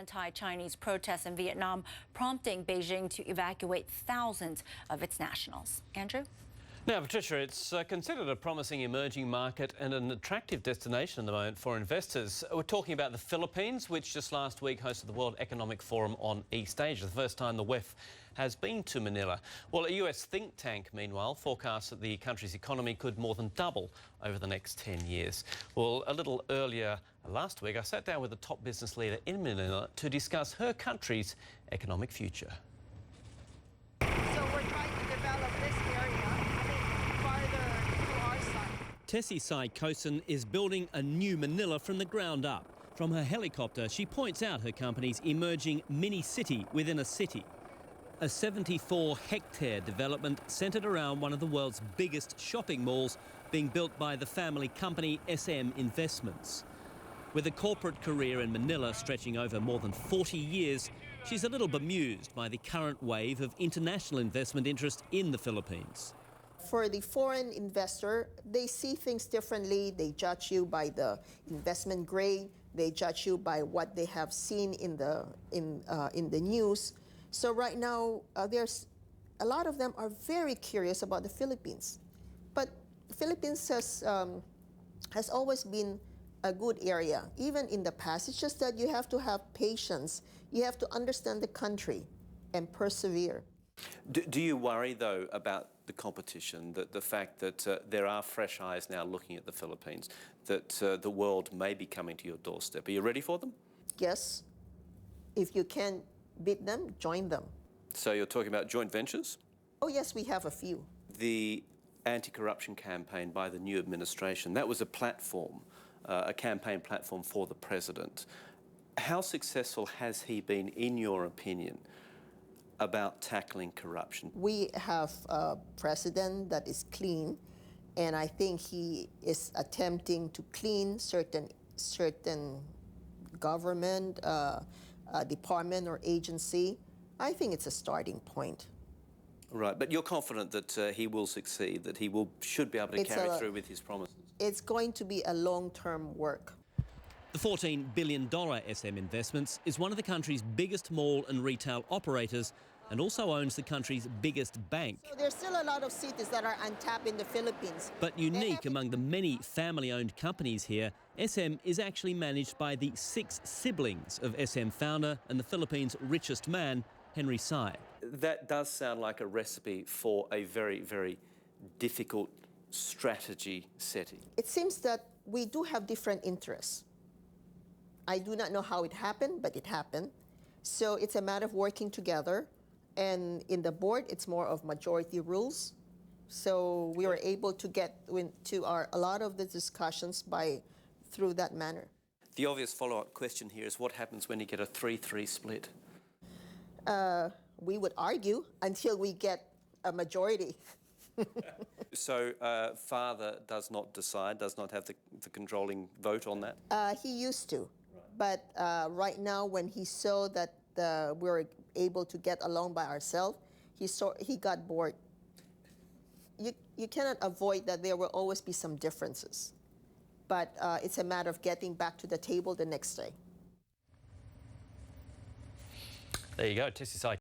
anti-Chinese protests in Vietnam, prompting Beijing to evacuate thousands of its nationals. Andrew? Now, Patricia, it's considered a promising emerging market and an attractive destination at the moment for investors. We're talking about the Philippines, which just last week hosted the World Economic Forum on East Asia, the first time the WEF has been to Manila. Well, a US think tank, meanwhile, forecasts that the country's economy could more than double over the next 10 years. Well, a little earlier last week, I sat down with a top business leader in Manila to discuss her country's economic future. So we're trying to develop this area, farther to our side. Tessie Sai-Kosen is building a new Manila from the ground up. From her helicopter, she points out her company's emerging mini-city within a city. A 74-hectare development centred around one of the world's biggest shopping malls being built by the family company SM Investments. With a corporate career in Manila stretching over more than 40 years, she's a little bemused by the current wave of international investment interest in the Philippines. For the foreign investor, they see things differently. They judge you by the investment grade. They judge you by what they have seen in the news. So right now, there's a lot of them are very curious about the Philippines. But the Philippines has always been a good area, even in the past. It's just that you have to have patience. You have to understand the country and persevere. Do you worry, though, about the competition, that the fact that there are fresh eyes now looking at the Philippines, that the world may be coming to your doorstep? Are you ready for them? Yes. If you can beat them, join them. So you're talking about joint ventures? Oh, yes, we have a few. The anti-corruption campaign by the new administration, that was a platform, a campaign platform for the president. How successful has he been, in your opinion, about tackling corruption? We have a president that is clean, and I think he is attempting to clean certain government department or agency. I think it's a starting point. Right, but you're confident that he will succeed, that he should be able to carry through with his promises? It's going to be a long-term work. The $14 billion SM Investments is one of the country's biggest mall and retail operators and also owns the country's biggest bank. So there's still a lot of cities that are untapped in the Philippines. But unique among the many family-owned companies here, SM is actually managed by the 6 siblings of SM founder and the Philippines' richest man, Henry Sai. That does sound like a recipe for a very, very difficult strategy setting. It seems that we do have different interests. I do not know how it happened, but it happened. So it's a matter of working together. And in the board, it's more of majority rules. So we were able to get into a lot of the discussions through that manner. The obvious follow-up question here is what happens when you get a 3-3 split? We would argue until we get a majority. So father does not decide, does not have the controlling vote on that? He used to. But right now, when he saw that we were able to get along by ourselves, he got bored. You cannot avoid that there will always be some differences. But it's a matter of getting back to the table the next day. There you go, Tessie Sai.